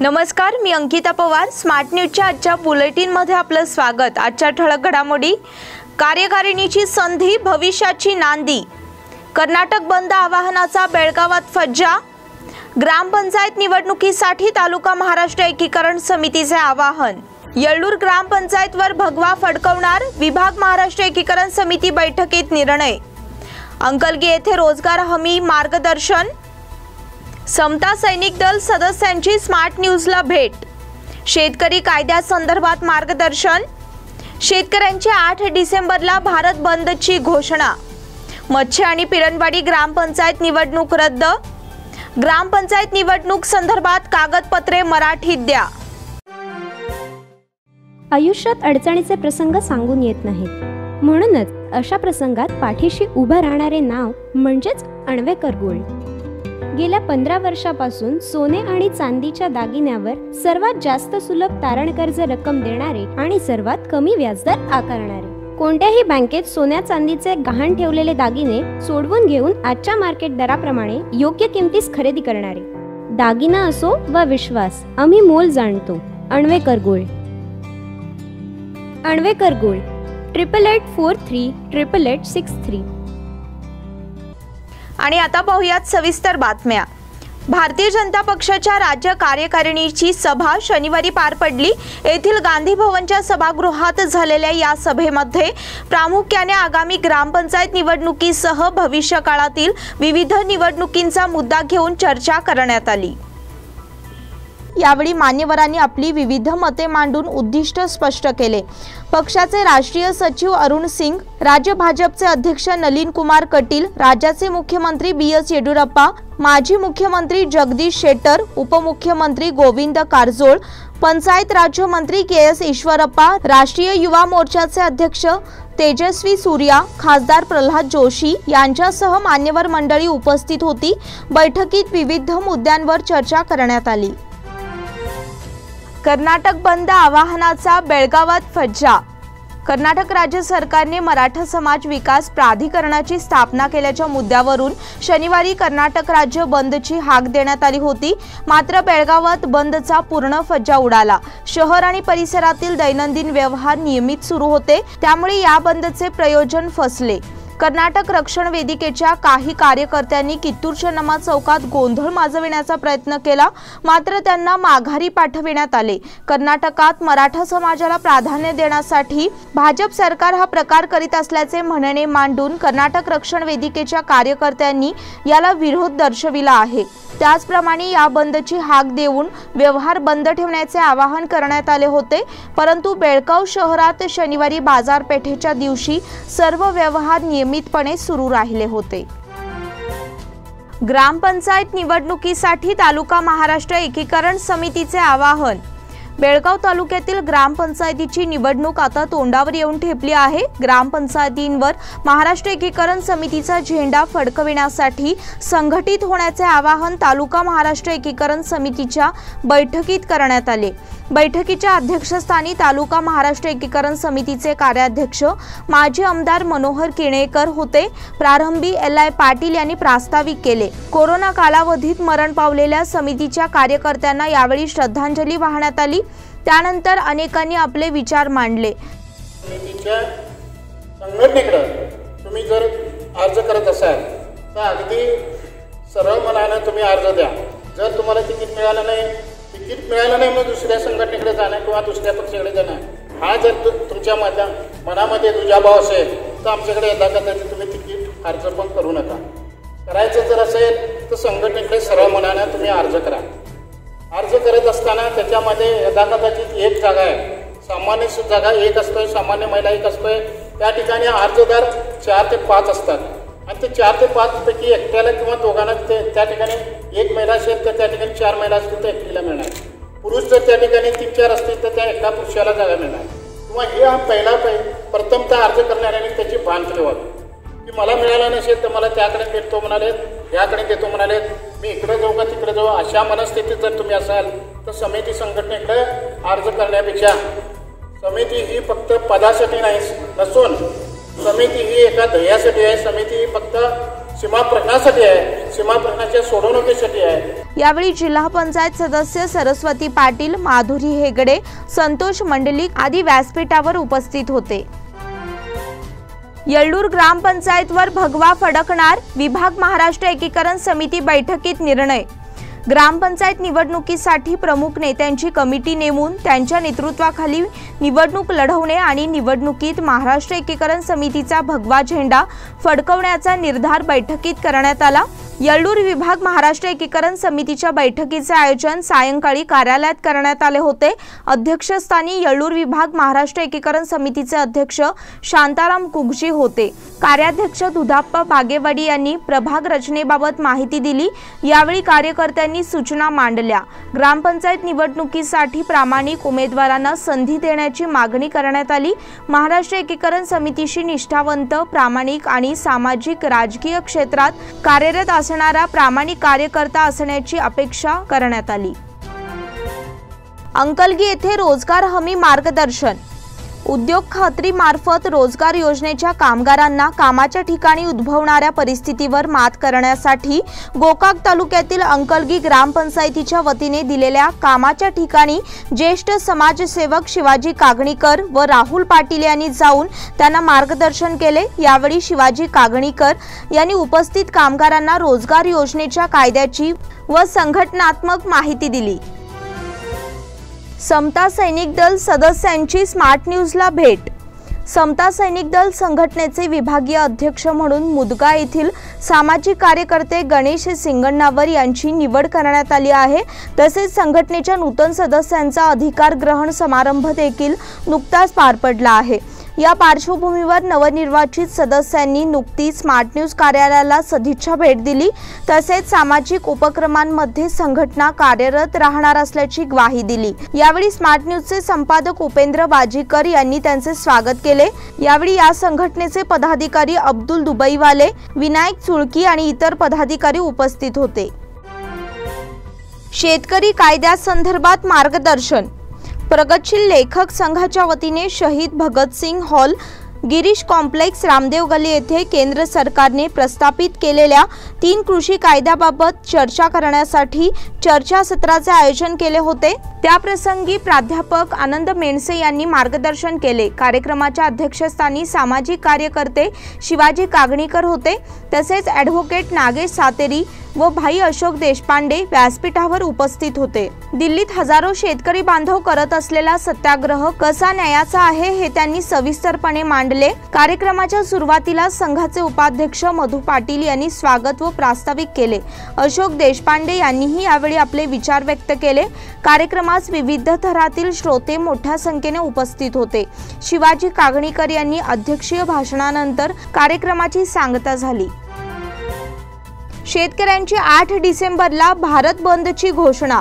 नमस्कार, मी अंकिता पवार. स्मार्ट न्यूजच्या आजच्या बुलेटिनमध्ये आपलं स्वागत. आजच्या ठळक घडामोडी. कार्यकारिणीची संधी भविष्याची नांदी. कर्नाटक बंद आवाहनाचा बेळगावात फज्जा. ग्रामपंचायत निवडणुकीसाठी तालुका महाराष्ट्र एकीकरण समितीचे आवाहन. येळ्ळूर ग्रामपंचायतवर भगवा फडकवणार. विभाग महाराष्ट्र एकीकरण समिती बैठकीत निर्णय. अंकलगी येथे रोजगार हमी मार्गदर्शन. समता सैनिक दल सदस्यांची स्मार्ट न्यूजला भेट. शेतकरी कायद्यासंदर्भात मार्गदर्शन. शेतकऱ्यांची 8 डिसेंबरला भारत बंदची घोषणा. मच्छे आणि पिरणवाडी ग्रामपंचायत निवडणूक रद्द. ग्रामपंचायत निवडणूक संदर्भात कागदपत्रे मराठीत द्या. आयुष्यात अडचणीचे प्रसंग सांगून येत नाहीत, म्हणूनच अशा प्रसंगात पाठीशी उभं राहणारे नाव म्हणजेच अण्वेकर गोल्ड. गेल्या 15 वर्षापासून सोने आणि चांदीच्या दागिन्यावर सर्वात जास्त सुलभ तारण कर्ज रक्कम देणारे आणि सर्वात कमी व्याजदर आकारणारे. कोणत्याही बँकेत सोन्या चांदीचे गहाण ठेवलेले दागिने सोडवून घेऊन आजच्या मार्केट दराप्रमाणे योग्य किमतीस खरेदी करणारे. दागिना असो वा विश्वास, आम्ही मोल जाणतो. अण्वेकर गोल्ड. अण्वेकर गोल्ड 8884388863. आणि आता पाहूयात सविस्तर बातम्या. भारतीय जनता पक्षाच्या राज्य कार्यकारिणीची सभा शनिवारी पार पडली. येथील गांधी भवनच्या सभागृहात झालेल्या या सभेमध्ये प्रामुख्याने आगामी ग्रामपंचायत निवडणुकीसह भविष्यकाळातील विविध निवडणुकींचा मुद्दा घेऊन चर्चा करण्यात आली. यावेळी मान्यवरांनी आपली विविध मते मांडून उद्दिष्ट स्पष्ट केले. पक्षाचे राष्ट्रीय सचिव अरुण सिंग, राज्य भाजपचे अध्यक्ष नलिन कुमार कटील, राज्याचे मुख्यमंत्री BS येडियुरप्पा, माजी मुख्यमंत्री जगदीश शेट्टर, उपमुख्यमंत्री गोविंद कारजोळ, पंचायत राज्यमंत्री KS ईश्वरप्पा, राष्ट्रीय युवा मोर्चाचे अध्यक्ष तेजस्वी सूर्या, खासदार प्रल्हाद जोशी यांच्यासह मान्यवर मंडळी उपस्थित होती. बैठकीत विविध मुद्द्यांवर चर्चा करण्यात आली. कर्नाटक बंद आवाहनाचा बेळगावात फज्जा. कर्नाटक राज्य सरकारने मराठा समाज विकास प्राधिकरणाची स्थापना केल्याच्या मुद्द्यावरून शनिवारी कर्नाटक राज्य बंदची हाक देण्यात आली होती. मात्र बेळगावात बंदचा पूर्ण फज्जा उडाला. शहर आणि परिसरातील दैनंदिन व्यवहार नियमित सुरू होते, त्यामुळे या बंदचे प्रयोजन फसले. कर्नाटक रक्षण वेदिकेच्या काही कार्यकर्त्यांनी कित्तूरच्या नमा चौकात गोंधळ माजविण्याचा प्रयत्न केला, मात्र त्यांना माघारी पाठविण्यात आले. कर्नाटकात मराठा समाजाला प्राधान्य देण्यासाठी भाजप सरकार हा प्रकार करीत असल्याचे म्हणणे मांडून कर्नाटक रक्षण वेदिकेच्या कार्यकर्त्यांनी याला विरोध दर्शविला आहे. त्याचप्रमाणे या बंदची हाक देऊन व्यवहार बंद ठेवण्याचे आवाहन करण्यात आले होते, परंतु बेळगाव शहरात शनिवारी बाजारपेठेच्या दिवशी सर्व व्यवहार नियमितपणे सुरू राहिले होते. ग्रामपंचायत निवडणुकीसाठी तालुका महाराष्ट्र एकीकरण समितीचे आवाहन. बेळगाव तालुक्यातील ग्रामपंचायतीची निवडणूक आता तोंडावर येऊन ठेपली आहे. ग्रामपंचायतींवर महाराष्ट्र एकीकरण समितीचा झेंडा फडकविण्यासाठी संघटित होण्याचे आवाहन तालुका महाराष्ट्र एकीकरण समितीच्या बैठकीत करण्यात आले. बैठकीच्या अध्यक्षस्थानी तालुका महाराष्ट्र एकीकरण समितीचे कार्याध्यक्ष माजी आमदार मनोहर किणेकर होते. प्रारंभी LI पाटील यांनी प्रास्ताविक केले. कोरोना कालावधीत मरण पावलेल्या समितीच्या कार्यकर्त्यांना यावेळी श्रद्धांजली वाहण्यात आली. त्यानंतर अनेकांनी आपले विचार मांडले. समितीच्या संघटनेकडे तुम्ही जर अर्ज करत असाल तर अगदी सरळ मनाने तुम्ही अर्ज द्या. जर तुम्हाला तिकीट मिळालं नाही मग दुसऱ्या संघटनेकडे जाणं किंवा दुसऱ्या पक्षाकडे जाणं, हा जर तुमच्या मनामध्ये दुजाभाव असेल तर आमच्याकडे यदा कदाचित तुम्ही तिकीट अर्ज पण करू नका. करायचं जर असेल तर संघटनेकडे सरळ मनानं तुम्ही अर्ज करा. अर्ज करत असताना त्याच्यामध्ये यदा कदाचित एक जागा आहे, सामान्य जागा एक असतोय, सामान्य महिला एक असतोय. त्या ठिकाणी अर्जदार 4 ते 5 असतात आणि ते 4 ते 5 पैकी एकट्याला किंवा दोघांना त्या ठिकाणी एक महिला असेल तर त्या ठिकाणी 4 महिला असतील तर एकटीला मिळणार. पुरुष जर त्या ठिकाणी 3-4 असतील तर त्या एका पुरुषाला जागा मिळणार. किंवा हे हा प्रथमतः अर्ज करणाऱ्याने त्याची भान ठेवावी की मला मिळाला नसेल तर मला त्याकडे देतो म्हणाले, ह्याकडे देतो म्हणाले, मी इकडे जाऊ का तिकडे जाऊ, अशा मनस्थितीत जर तुम्ही असाल तर समिती संघटनेकडे अर्ज करण्यापेक्षा समिती ही फक्त पदासाठी नसून समिती ही एका ध्येयासाठी आहे. समिती ही फक्त सीमा प्रश्नासाठी आहे, सीमा प्रश्नाच्या सोडवणुकीसाठी आहे। यावेळी जिल्हा पंचायत सदस्य सरस्वती पाटील, माधुरी हेगडे, संतोष मंडलिक आदी व्यासपीठावर उपस्थित होते। येळ्ळूर ग्रामपंचायतवर भगवा फडकणार, विभाग महाराष्ट्र एकीकरण समिती बैठकीत निर्णय। ग्रामपंचायत निवडणुकीसाठी प्रमुख नेत्यांची कमिटी नेमून त्यांच्या नेतृत्वाखाली निवडणूक लढवणे आणि निवडणुकीत महाराष्ट्र एकीकरण समितीचा भगवा झेंडा फडकवण्याचा निर्धार बैठकीत करण्यात आला। येळ्ळूर विभाग महाराष्ट्र एकीकरण समितीच्या बैठकीचे आयोजन सायंकाळी कार्यालयात करण्यात आले होते। अध्यक्षस्थानी येळ्ळूर विभाग महाराष्ट्र एकीकरण समितीचे अध्यक्ष शांताराम कुगजी होते। कार्याध्यक्ष दुधाप्पा बागेवाडी यांनी प्रभाग रचनेबाबत माहिती दिली। यावेळी कार्यकर्त्यांनी सूचना मांडल्या। ग्रामपंचायत निवडणुकीसाठी प्रामाणिक उमेदवारांना संधी देण्याची मागणी करण्यात आली। महाराष्ट्र एकीकरण समितीशी निष्ठावंत, प्रामाणिक आणि सामाजिक राजकीय क्षेत्रात कार्यरत असणारा प्रामाणिक कार्यकर्ता असण्याची अपेक्षा करण्यात आली। अंकलगी येथे रोजगार हमी मार्गदर्शन। उद्योग खात्रीमार्फत रोजगार योजनेच्या कामगारांना कामाच्या ठिकाणी उद्भवणाऱ्या परिस्थितीवर मात करण्यासाठी गोकाक तालुक्यातील अंकलगी ग्रामपंचायतीच्या वतीने दिलेल्या कामाच्या ठिकाणी ज्येष्ठ समाजसेवक शिवाजी कागणीकर व राहुल पाटील यांनी जाऊन त्यांना मार्गदर्शन केले। यावेळी शिवाजी कागणीकर यांनी उपस्थित कामगारांना रोजगार योजनेच्या कायद्याची व संघटनात्मक माहिती दिली। समता सैनिक दल सदस्यांची स्मार्ट न्यूजला भेट। समता सैनिक दल संघटनेचे विभागीय अध्यक्ष म्हणून मुदगा येथील सामाजिक कार्यकर्ते गणेश सिंगण्णावर यांची निवड करण्यात आली आहे। तसेच संघटनेच्या नूतन सदस्यांचा अधिकार ग्रहण समारंभ देखील नुकताच पार पडला आहे। या पार्श्वभूमीवर नवनिर्वाचित सदस्यांनी नुकतीच स्मार्ट न्यूज कार्यालयाला सदिच्छा भेट दिली। तसेच सामाजिक उपक्रमांमध्ये संघटना कार्यरत राहणार असल्याची ग्वाही दिली। यावेळी स्मार्ट न्यूजचे संपादक उपेंद्र बाजीकर यांनी त्यांचे स्वागत केले। यावेळी या संघटनेचे पदाधिकारी अब्दुल दुबईवाले, विनायक चुळकी आणि इतर पदाधिकारी उपस्थित होते। शेतकरी कायद्यासंदर्भात मार्गदर्शन। प्रगतशील लेखक संघाच्या वतीने शहीद भगतसिंग हॉल, गिरीश कॉम्प्लेक्स, रामदेव गली येथे केंद्र सरकारने प्रस्थापित केलेल्या 3 कृषी कायद्याबाबत चर्चा करण्यासाठी चर्चासत्राचे आयोजन केले होते। त्याप्रसंगी प्राध्यापक आनंद मेणसे यांनी मार्गदर्शन केले। कार्यक्रमाच्या अध्यक्षस्थानी सामाजिक कार्यकर्ते शिवाजी कागणीकर होते। तसेच ॲडव्होकेट नागेश सातेरी व भाई अशोक देशपांडे व्यासपीठावर उपस्थित होते। दिल्लीत हजारो शेतकरी बांधव करत असलेला सत्याग्रह कसा न्यायाचा आहे हे त्यांनी सविस्तरपणे मांडले। कार्यक्रमाच्या सुरुवातीला संघाचे उपाध्यक्ष मधु पाटील यांनी स्वागत व प्रास्ताविक केले। अशोक देशपांडे यांनीही यावेळी आपले विचार व्यक्त केले। कार्यक्रमास विविध थरातील श्रोते मोठ्या संख्येने उपस्थित होते। शिवाजी कागणीकर यांनी अध्यक्षीय भाषणानंतर कार्यक्रमाची सांगता झाली। शेतकऱ्यांची 8 डिसेंबरला भारत बंदची घोषणा।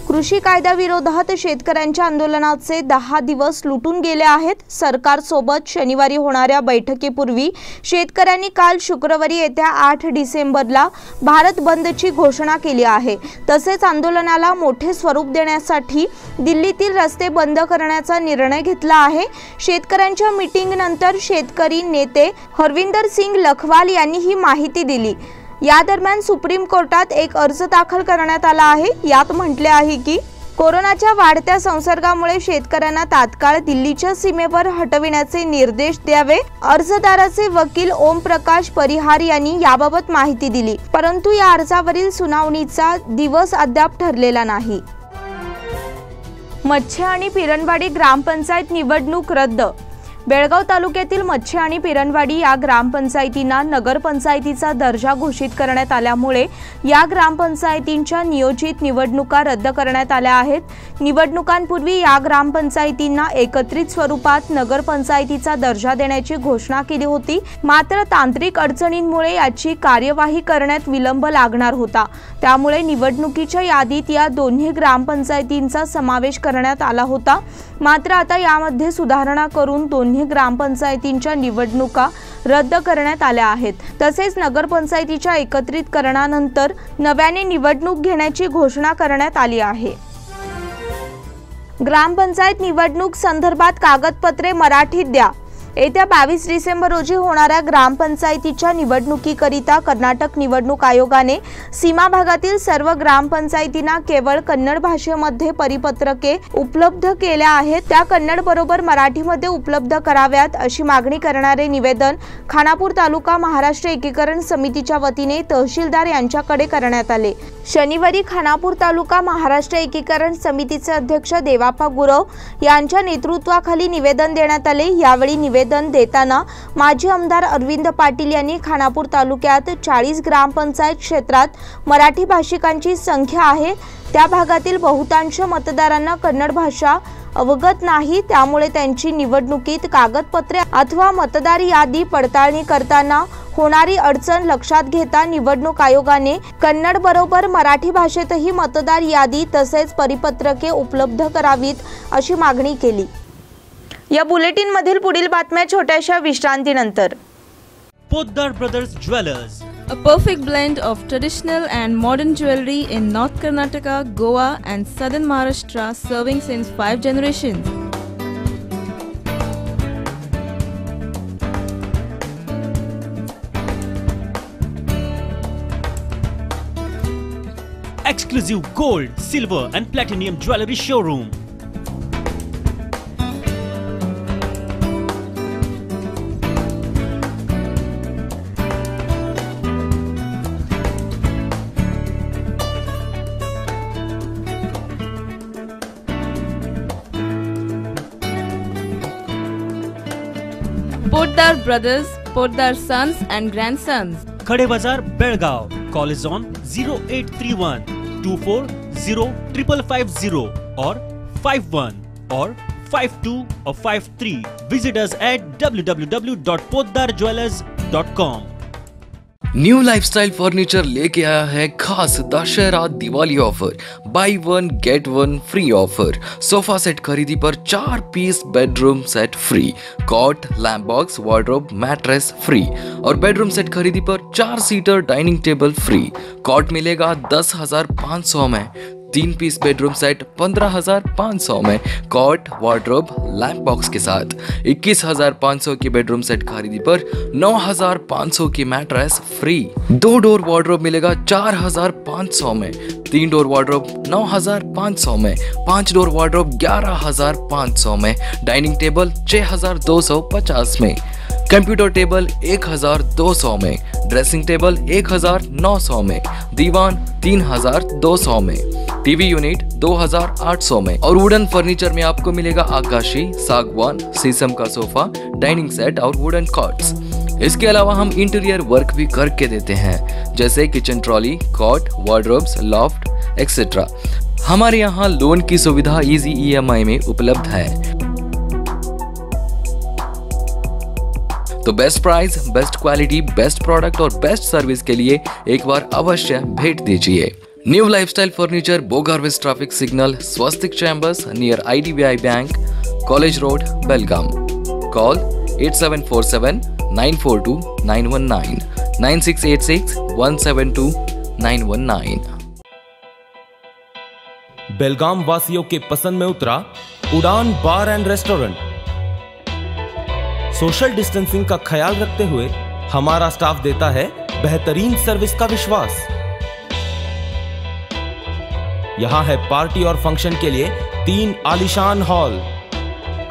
कृषी कायद्याविरोधात शेतकऱ्यांच्या आंदोलनाचे 10 दिवस लुटून गेले आहेत। सरकारसोबत शनिवारी होणाऱ्या बैठकीपूर्वी शेतकऱ्यांनी काल शुक्रवारी येत्या 8 डिसेंबरला भारत बंदची घोषणा केली आहे। तसेच आंदोलनाला मोठे स्वरूप देण्यासाठी दिल्लीतील रस्ते बंद करण्याचा निर्णय घेतला आहे। शेतकऱ्यांच्या मीटिंगनंतर शेतकरी नेते हरविंदर सिंग लखवाल यांनी ही माहिती दिली। या दरम्यान सुप्रीम कोर्टात एक अर्ज दाखल करण्यात आला आहे। यात म्हटले आहे की कोरोनाच्या वाढत्या संसर्गामुळे शेतकऱ्यांना तात्काळ दिल्लीच्या सीमेवर हटविण्याचे निर्देश द्यावे। अर्जदाराचे वकील ओम प्रकाश परिहार यांनी याबाबत माहिती दिली, परंतु या अर्जावरील सुनावणीचा दिवस अद्याप ठरलेला नाही। मच्छे आणि पिरणवाडी ग्रामपंचायत निवडणूक रद्द। बेळगाव तालुक्यातील मच्छे आणि पिरणवाडी या ग्रामपंचायतींना नगरपंचायतीचा दर्जा घोषित करण्यात आल्यामुळे या ग्रामपंचायतींच्या नियोजित निवडणुका रद्द करण्यात आल्या आहेत। निवडणुकांपूर्वी या ग्रामपंचायतींना एकत्रित स्वरूपात नगरपंचायतीचा दर्जा देण्याची घोषणा केली होती। मात्र तांत्रिक अडचणींमुळे याची कार्यवाही करण्यात विलंब लागणार होता। त्यामुळे निवडणुकीच्या यादीत या दोन्ही ग्रामपंचायतींचा समावेश करण्यात आला होता। मात्र आता यामध्ये सुधारणा करून दोन्ही ग्रामपंचायतींच्या निवडणुका रद्द करण्यात आल्या आहेत। तसेच नगरपंचायतीच्या एकत्रितकरणानंतर नव्याने निवडणूक घेण्याची घोषणा करण्यात आली आहे। ग्रामपंचायत निवडणूक संदर्भात कागदपत्रे मराठीत द्या। येत्या 22 डिसेंबर रोजी होणाऱ्या ग्रामपंचायतीच्या निवडणुकीकरिता कर्नाटक निवडणूक आयोगाने सीमा भागातील सर्व ग्रामपंचायतींना केवळ कन्नड भाषेमध्ये परिपत्रके उपलब्ध केल्या आहेत, त्या कन्नड बरोबर मराठीमध्ये उपलब्ध कराव्यात अशी मागणी करणारे निवेदन खानापूर तालुका महाराष्ट्र एकीकरण समितीच्या वतीने तहसीलदार यांच्याकडे करण्यात आले। शनिवारी खानापूर तालुका महाराष्ट्र एकीकरण समितीचे अध्यक्ष देवाप्पा गुरव यांच्या नेतृत्वाखाली निवेदन देण्यात आले। यावेळी निवेदन देताना माजी आमदार अरविंद पाटील यांनी खानापूर तालुक्यात 40 ग्रामपंचायत क्षेत्रात मराठी भाषिकांची संख्या आहे, त्या भागातील बहुतांश मतदारांना कन्नड भाषा अवगत नाही, त्यामुळे त्यांची निवडणुकीत कागदपत्रे अथवा मतदार यादी पडताळणी करताना होणारी अडचण लक्षात घेता निवडणूक आयोगाने कन्नड बरोबर मराठी भाषेतही मतदार यादी तसेच परिपत्रके उपलब्ध करावीत अशी मागणी केली। या बुलेटिन मधील पुढील बातम्या छोट्याशा विश्रांतीनंतर। Poddar brothers jewellers, a perfect blend of traditional and modern jewelry in North Karnataka, Goa and Southern Maharashtra, serving since 5 generations. exclusive gold, silver and platinum jewelry showroom. Poddar Brothers, Poddar Sons and Grandsons. Khade Bazar, Belgaum. Call is on 0831 240 5550 or 51 or 52 or 53. Visit us at www.poddarjewelers.com. New lifestyle furniture लेके आया है खास Dussehra Diwali offer, buy 1 get 1 free offer. Sofa set खरीदी पर 4 piece bedroom set free, cot, lamp box, wardrobe, mattress free और bedroom set खरीदी पर 4 seater dining table free. Cot मिलेगा 10,500 में, 3 पीस बेडरूम सेट 15,500 में, कॉट, वार्डरोब, लैम्प बॉक्स के साथ। 21,500 की बेडरूम सेट खरीदी पर 9,500 की मैट्रेस फ्री। 2 डोर वार्डरोब मिलेगा 4,500 में, 3 डोर वार्डरोब 9,500 में, 5 डोर वार्डरोब 11,500 में, डाइनिंग टेबल 6,250 में, कंप्यूटर टेबल 1,200 में, ड्रेसिंग टेबल 1,900 में, दीवान 3,200 में, टीवी यूनिट 2,800 में और वुडन फर्नीचर में आपको मिलेगा आकाशी, सागवान, शीशम का सोफा, डाइनिंग सेट और वुडन कॉट्स। इसके अलावा हम इंटीरियर वर्क भी करके देते हैं, जैसे kitchen trolley, cot, wardrobes, loft etcetera. हमारे यहाँ लोन की सुविधा इजी EMI में उपलब्ध है। तो best price, best quality, best product और बेस्ट सर्विस के लिए एक बार अवश्य भेंट दीजिए। New lifestyle furniture, Bogarves traffic signal, Swastik chambers near IDBI bank, college road, Belgaum. Call 8747 942 919 9686 172 919। Belgaum वासियों के पसंद में उतरा Udaan bar and restaurant. Social distancing का ख्याल रखते हुए हमारा स्टाफ देता है बेहतरीन सर्विस का विश्वास। यहां है पार्टी और फंक्शन के लिए 3 आलीशान हॉल,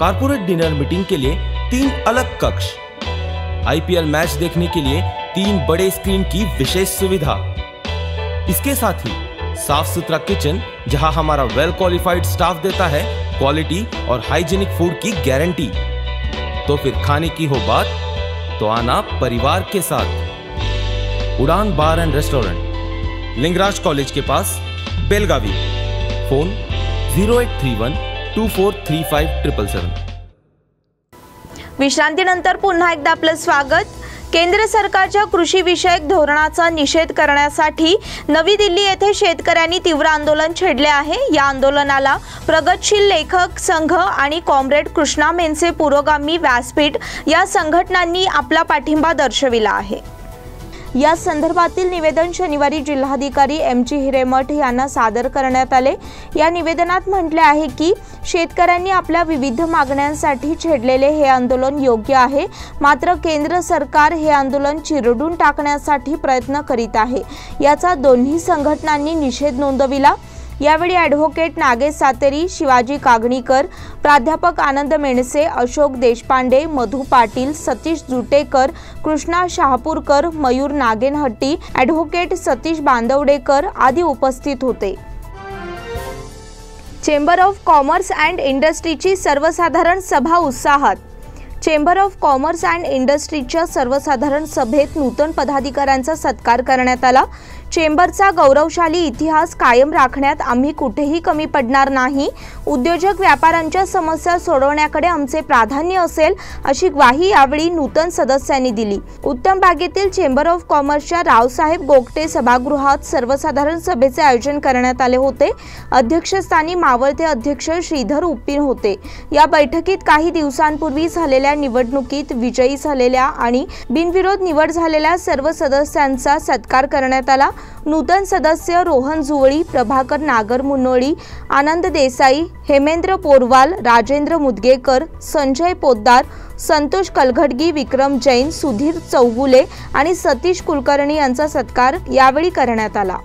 कारपोरेट डिनर मीटिंग के लिए 3 अलग कक्ष, IPL मैच देखने के लिए 3 बड़े स्क्रीन की विशेष सुविधा। इसके साथ ही साफ सुथरा किचन, जहां हमारा वेल क्वालिफाइड स्टाफ देता है क्वालिटी और हाइजीनिक फूड की गारंटी। तो फिर खाने की हो बात तो आना परिवार के साथ। उड़ान bar and restaurant, Lingaraj college K pass, Belagavi. Phone 0831 2435 विश्रांतीनंतर पुन्हा एकदा आपलं स्वागत। केंद्र सरकारच्या कृषी विषयक धोरणाचा निषेध करण्यासाठी नवी दिल्ली येथे शेतकऱ्यांनी तीव्र आंदोलन छेडले आहे। या आंदोलनाला प्रगतशील लेखक संघ आणि कॉम्रेड कृष्णा मेनसे पुरोगामी व्यासपीठ या संघटनांनी आपला पाठिंबा दर्शविला आहे। या संदर्भातील निवेदन शनिवारी जिल्हाधिकारी एम.जी. हिरेमठ यांना सादर करण्यात आले। या निवेदनात म्हटले आहे की शेतकऱ्यांनी आपल्या विविध मागण्यांसाठी छेडलेले हे आंदोलन योग्य आहे, मात्र केंद्र सरकार हे आंदोलन चिरडून टाकण्यासाठी प्रयत्न करीत आहे। याचा दोन्ही संघटनांनी निषेध नोंदविला। यावेळी ॲडव्होकेट नागेश सातेरी, शिवाजी कागणीकर, प्राध्यापक आनंद मेणसे, अशोक देशपांडे, मधु पाटील, सतीश जुटेकर, कृष्णा शहापूरकर, मयूर नागेनहट्टी, ॲडव्होकेट सतीश बांदवडेकर आदी उपस्थित होते। चेंबर ऑफ कॉमर्स अँड इंडस्ट्रीची सर्वसाधारण सभा उत्साहात। चेंबर ऑफ कॉमर्स अँड इंडस्ट्रीच्या सर्वसाधारण सभेत नूतन पदाधिकाऱ्यांचा सत्कार करण्यात आला। चेंबरचा गौरवशाली इतिहास कायम राखण्यात आम्ही कुठेही कमी पडणार नाही। उद्योजक व्यापाऱ्यांच्या समस्या सोडवण्याकडे आमचे प्राधान्य असेल, अशी ग्वाही यावेळी नूतन सदस्यांनी दिली। उत्तम बागेतील चेंबर ऑफ कॉमर्सच्या रावसाहेब गोगटे सभागृहात सर्वसाधारण सभेचे आयोजन करण्यात आले होते। अध्यक्षस्थानी मावळते अध्यक्ष श्रीधर उप्पीन होते। या बैठकीत काही दिवसांपूर्वी झालेल्या निवडणुकीत विजयी झालेल्या आणि बिनविरोध निवड झालेल्या सर्व सदस्यांचा सत्कार करण्यात आला। नूतन सदस्य रोहन जुवळी, प्रभाकर नागर मुनोळी, आनंद देसाई, हेमेंद्र पोरवाल, राजेंद्र मुदगेकर, संजय पोद्दार, संतोष कलघडगी, विक्रम जैन, सुधीर चौगुले आणि सतीश कुलकर्णी यांचा सत्कार यावेळी करण्यात आला।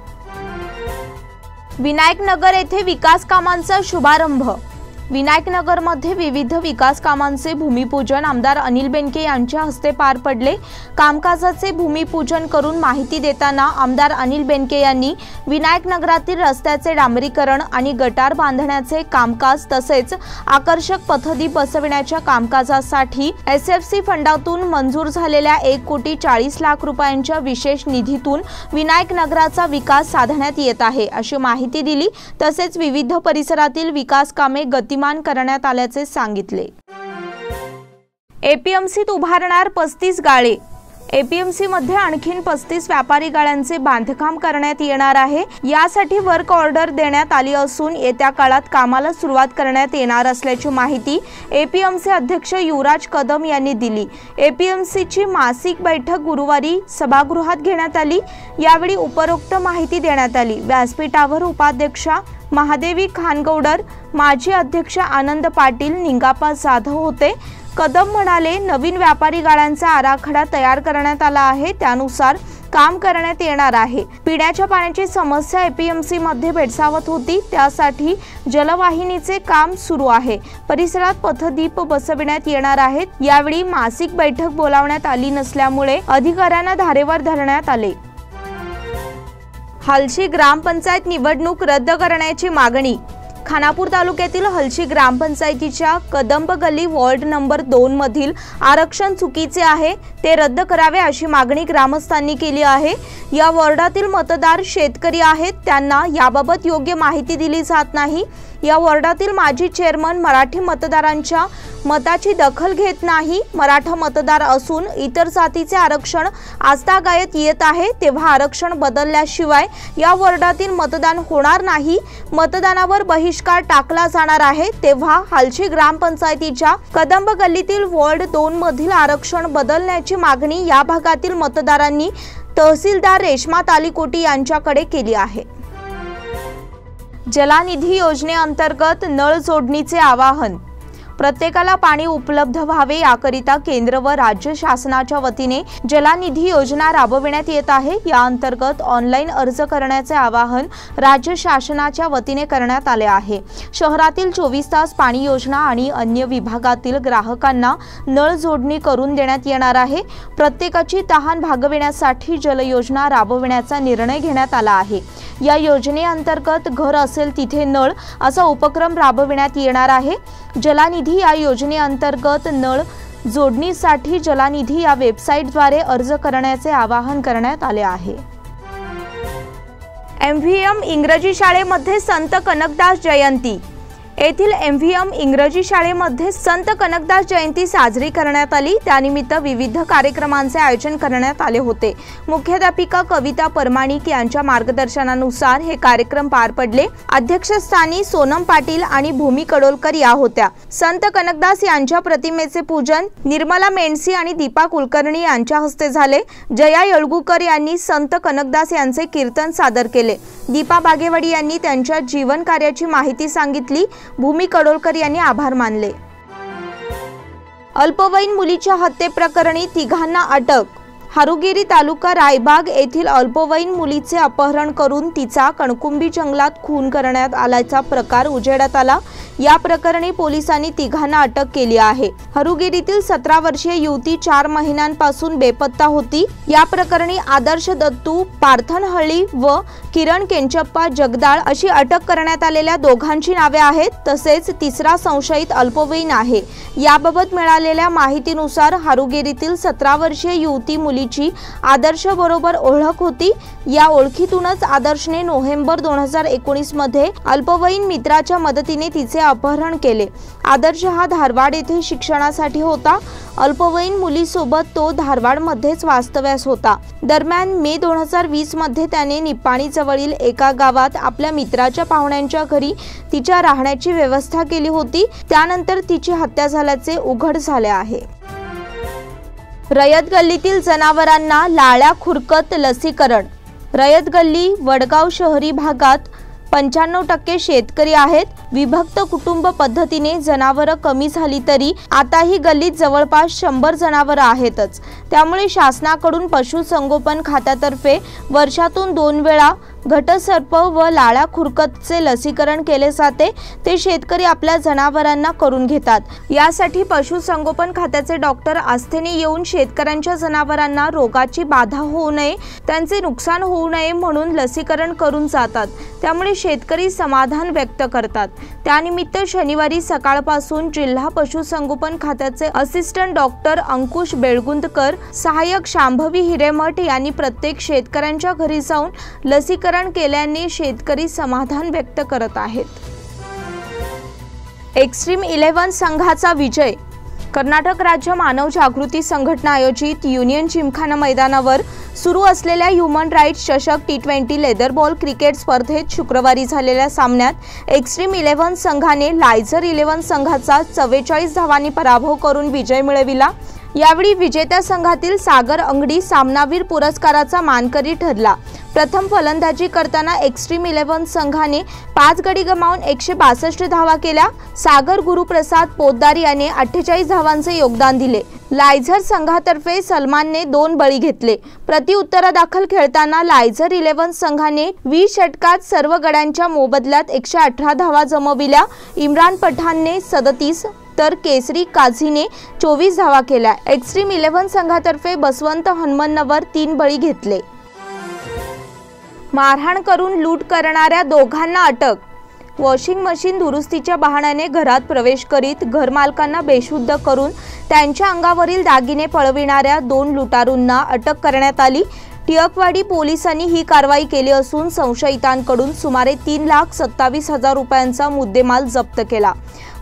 विनायकनगर येथे विकास कामांचा शुभारंभ। विनायकनगरमध्ये विविध विकास कामांचे भूमिपूजन आमदार अनिल बेनके यांच्या हस्ते पार पडले। कामकाजाचे भूमिपूजन करून माहिती देताना आमदार अनिल बेनके यांनी विनायकनगरातील रस्त्याचे डांबरीकरण आणि गटार बांधण्याचे कामकाज तसेच आकर्षक पथदीप बसविण्याच्या कामकाजासाठी एसएफसी फंडातून मंजूर झालेल्या 1,40,00,000 रुपयांच्या विशेष निधीतून विनायकनगराचा विकास साधण्यात येत आहे अशी माहिती दिली। तसेच विविध परिसरातील विकास कामे गतिमान करण्यात आल्याचे सांगितले। एपीएमसीत उभारणार 35 गाळे। एपीएमसी मध्ये आणखीन 35 व्यापारी गाळ्यांचे बांधकाम करण्यात येणार आहे। यासाठी वर्क ऑर्डर देण्यात आली असून येत्या काळात कामाला सुरुवात करण्यात येणार असल्याची माहिती एपीएमसी अध्यक्ष युवराज कदम यांनी दिली। एपीएमसीची मासिक बैठक गुरुवारी सभागृहात घेण्यात आली। यावेळी उपरोक्त माहिती देण्यात आली। व्यासपीठावर उपाध्यक्षा महादेवी खानगौडर, माजी अध्यक्ष आनंद पाटील, निंगापा जाधव होते। कदम म्हणाले, नवीन व्यापारी गाळ्यांचा आराखडा तयार करण्यात आला आहे, त्यानुसार काम करण्यात येणार आहे। पिण्याच्या पाण्याची समस्या एपीएमसी मध्ये भेडसावत होती, त्यासाठी जलवाहिनीचे काम सुरू आहे। परिसरात पथदीप बसविण्यात येणार आहेत। यावेळी मासिक बैठक बोलावण्यात आली नसल्यामुळे अधिकाऱ्यांना धारेवर धरण्यात आले। हलशी ग्रामपंचायत निवडणूक रद्द करण्याची मागणी। खानापूर तालुक्यातील हलशी ग्रामपंचायतीच्या कदंब गल्ली वॉर्ड नंबर 2 मधील आरक्षण चुकीचे आहे, ते रद्द करावे अशी मागणी ग्रामस्थांनी केली आहे। या वॉर्डातील मतदार शेतकरी आहेत, त्यांना याबाबत योग्य माहिती दिली जात नाही। या वॉर्डातील माजी चेअरमन मराठी मतदारांच्या मताची दखल घेत नाही। मराठा मतदार असून इतर जातीचे आरक्षण आजतागायत येत आहे, तेव्हा आरक्षण बदलल्याशिवाय या वॉर्डातील मतदान होणार नाही। मतदानावर बहिष्कार टाकला जाणार आहे, तेव्हा हलशी ग्रामपंचायतीच्या कदंब गल्लीतील वॉर्ड 2 मधील आरक्षण बदलण्याची मागणी या भागातील मतदारांनी तहसीलदार रेश्मा तालीकोटी यांच्याकडे केली आहे। जलनिधी योजनेअंतर्गत नळ जोडणीचे आवाहन। प्रत्येकाला पाणी उपलब्ध व्हावे याकरिता केंद्र व राज्य शासनाच्या वतीने जलनिधी योजना राबविण्यात येत आहे। या अंतर्गत ऑनलाईन अर्ज करण्याचे आवाहन राज्य शासनाच्या वतीने करण्यात आले आहे। शहरातील 24 तास पाणी योजना आणि अन्य विभागातील ग्राहकांना नळ जोडणी करून देण्यात येणार आहे। प्रत्येकाची तहान भागविण्यासाठी जल योजना राबविण्याचा निर्णय घेण्यात आला आहे। या योजनेअंतर्गत घर असेल तिथे नळ असा उपक्रम राबविण्यात येणार आहे। जलनिधी या योजनेअंतर्गत नळ जोडणीसाठी जलनिधी या वेबसाईटद्वारे अर्ज करण्याचे आवाहन करण्यात आले आहे। एमव्हीएम इंग्रजी शाळेमध्ये संत कनकदास जयंती। येथील MVM इंग्रजी शाळेमध्ये संत कनकदास जयंती साजरी करण्यात आली। त्यानिमित्त विविध कार्यक्रमांचे आयोजन करण्यात आले होते। मुख्याध्यापिका कविता परमाणिक यांच्या मार्गदर्शनानुसार हे कार्यक्रम पार पडले। अध्यक्षस्थानी सोनम पाटील आणि भूमी कडोलकर या होत्या। संत कनकदास यांच्या प्रतिमेचे पूजन निर्मला मेंडसी आणि दीपा कुलकर्णी यांच्या हस्ते झाले। जया येळगुकर यांनी संत कनकदास यांचे कीर्तन सादर केले। दीपा बागेवाडी यांनी त्यांच्या जीवन कार्याची माहिती सांगितली। भूमी कडोलकर यांनी आभार मानले। अल्पवयीन मुलीच्या हत्येप्रकरणी तिघांना अटक। हारुगिरी तालुका रायबाग येथील अल्पवयीन मुलीचे अपहरण करून तिचा कणकुंबी जंगलात खून करण्यात आल्याचा प्रकार उजेडात आला। या प्रकरणी पोलिसांनी तिघांना अटक केली आहे। हारुगिरीतील 17 वर्षीय युवती 4 महिन्यांपासून बेपत्ता होती। या प्रकरणी आदर्श दत्तू पार्थनहळ्ळी व किरण केंचप्पा जगदाळ अशी अटक करण्यात आलेल्या दोघांची नावे आहेत। तसेच तिसरा संशयित अल्पवयीन आहे। याबाबत मिळालेल्या माहितीनुसार हारुगिरीतील 17 वर्षीय युवती मुलीची आदर्श बरोबर ओळख होती। या ओळखीतूनच आदर्शने नोव्हेंबर 2019 मध्ये अल्पवयीन मित्राच्या मदतीने तिचे अपहरण केले। आदर्श हा धारवाड येथे शिक्षणासाठी होता। अल्पवयीन मुलीसोबत तो धारवाडमध्येच वास्तव्यास होता। दरम्यान मे 2020 मध्ये त्याने निपाणी जवळील एका गावात आपल्या मित्राच्या पाहुण्यांच्या घरी तिच्या राहण्याची व्यवस्था केली होती। त्यानंतर तिची हत्या झाल्याचे उघड झाले आहे। रयत गल्लीतील जनावरांना लाळ्या खुरकत लसीकरण। रयत गल्ली वडगाव शहरी भागात 95% शेतकरी आहेत। विभक्त कुटुंब पद्धतीने जनावरं कमी झाली तरी आताही गल्लीत जवळपास 100 जनावरं आहेतच। त्यामुळे शासनाकडून पशुसंगोपन खात्यातर्फे वर्षातून 2 वेळा घटसर्प व लाळा खुरकतचे लसीकरण केले जाते। ते शेतकरी आपल्या जनावरांना करून घेतात। यासाठी पशुसंगोपन खात्याचे डॉक्टर आस्थेने येऊन शेतकऱ्यांच्या जनावरांना रोगाची बाधा होऊ नये, त्यांचे नुकसान होऊ नये म्हणून लसीकरण करून जातात। त्यामुळे शेतकरी समाधान व्यक्त करतात। त्यानिमित्त शनिवारी सकाळपासून जिल्हा पशुसंगोपन खात्याचे असिस्टंट डॉक्टर अंकुश बेळगुंदकर, सहाय्यक शांभवी हिरेमठ यांनी प्रत्येक शेतकऱ्यांच्या घरी जाऊन लसीकरण केल्याने शेतकरी समाधान व्यक्त करत आहेत। एक्स्ट्रीम 11 संघाचा विजय। कर्नाटक राज्य मानव जागृती संघटना आयोजित युनियन जिमखाना मैदानावर सुरू असलेल्या ह्युमन राईट्स चषक T20 लेदर बॉल क्रिकेट स्पर्धेत शुक्रवारी झालेल्या सामन्यात एक्स्ट्रीम 11 संघाने लायझर 11 संघाचा 44 धावांनी पराभव करून विजय मिळविला। यावेळी विजेत्या संघातील सागर अंगडी सामनावीर पुरस्काराचा मानकरी ठरला। प्रथम फलंदाजी करताना एक्स्ट्रीम 11 संघाने 5 गडी गमावून 162 धावा केल्या। सागर गुरुप्रसाद पोद्दार याने 48 धावांचे योगदान दिले। लायझर संघातर्फे सलमानने 2 बळी घेतले। प्रतिउत्तरादाखल खेळताना लायझर 11 संघाने 20 षटकात सर्व गड्यांच्या मोबदल्यात 118 धावा जमविल्या। इम्रान पठाणने 37 तर केसरी काझीने 24 धावा केल्या। एक्स्ट्रीम 11 संघातर्फे बसवंत हनुमन्नवर 3 बळी घेतले। मारहाण करून लूट करणाऱ्या दोघांना अटक। वॉशिंग मशीन दुरुस्तीच्या बहाण्याने घरात प्रवेश करीत घरमालकांना बेशुद्ध करून त्यांच्या अंगावरील दागिने पळविणाऱ्या 2 लुटारूंना अटक करण्यात आली। टिळकवाडी पोलिसांनी ही कारवाई केली असून संशयितांकडून सुमारे 3,27,000 रुपयांचा मुद्देमाल जप्त केला।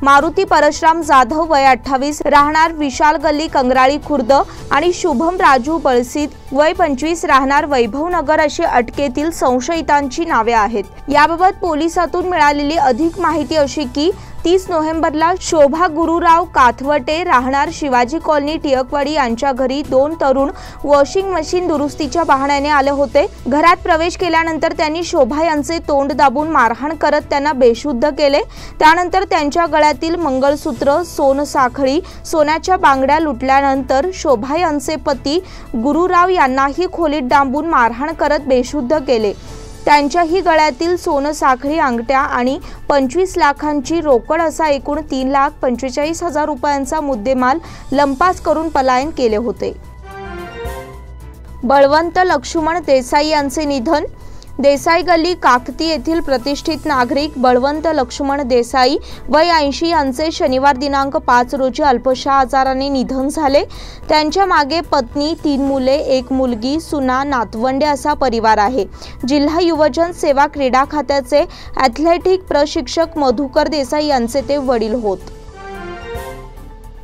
मारुती परशुराम जाधव वय 28 राहणार विशाल गल्ली कंगराळी खुर्द आणि शुभम राजू बळसीत वय 25 राहणार वैभवनगर अशी अटकेतील संशयितांची नावे आहेत। याबाबत पोलिसातून मिळालेली अधिक माहिती अशी की 30 नोव्हेंबरला शोभा गुरुराव काथवटे राहणार शिवाजी कॉलनी टिळकवाडी यांच्या घरी 2 तरुण वॉशिंग मशीन दुरुस्तीच्या बहाण्याने आले होते। घरात प्रवेश केल्यानंतर त्यांनी शोभा यांचे तोंड दाबून मारहाण करत त्यांना बेशुद्ध केले। त्यानंतर त्यांच्या गळ्यातील मंगळसूत्र, सोनसाखळी, सोन्याच्या बांगड्या लुटल्यानंतर शोभा यांचे पती गुरुराव यांनाही खोलीत डांबून मारहाण करत बेशुद्ध केले। त्यांच्याही गळ्यातील सोनसाखळी, अंगठ्या आणि 25 लाखांची रोकड असा एकूण 3,45,000 रुपयांचा मुद्देमाल लंपास करून पलायन केले होते। बळवंत लक्ष्मण देसाई यांचे निधन। देसाई गल्ली काकती येथील प्रतिष्ठित नागरिक बळवंत लक्ष्मण देसाई वय 80 यांचे शनिवार दिनांक 5 रोजी अल्पशा आजाराने निधन झाले। त्यांच्या मागे पत्नी, 3 मुले, 1 मुलगी, सुना, नातवंडे असा परिवार आहे। जिल्हा युवजन सेवा क्रीडा खात्याचे ॲथलेटिक प्रशिक्षक मधुकर देसाई यांचे ते वडील होत।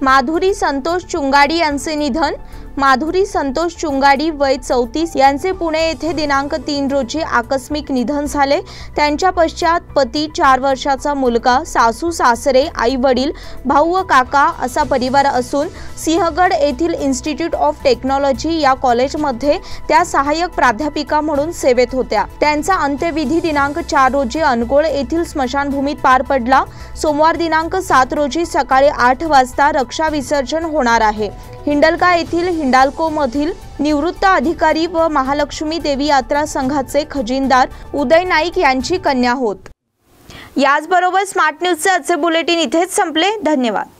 माधुरी संतोष चुंगाडी यांचे निधन। माधुरी संतोष चुंगाडी वय 34 यांचे पुणे येथे दिनांक 3 रोजी आकस्मिक निधन झाले। त्यांच्या पश्चात पती, 4 वर्षाचा मुलगा, सासू सासरे, आई वडील, भाऊ व काका असा परिवार असून सिंहगड येथील इन्स्टिट्यूट ऑफ टेक्नॉलॉजी या कॉलेजमध्ये त्या सहाय्यक प्राध्यापिका म्हणून सेवेत होत्या। त्यांचा अंत्यविधी दिनांक 4 रोजी अनगोळ येथील स्मशानभूमीत पार पडला। सोमवार दिनांक 7 रोजी सकाळी 8 वाजता रक्षा विसर्जन होणार आहे। हिंडलगा येथील हिंडाल्को मधील निवृत्त अधिकारी व महालक्ष्मी देवी यात्रा संघाचे खजिनदार उदय नाईक यांची कन्या होत। याचबरोबर स्मार्ट न्यूजचे आजचे बुलेटिन इथेच संपले। धन्यवाद।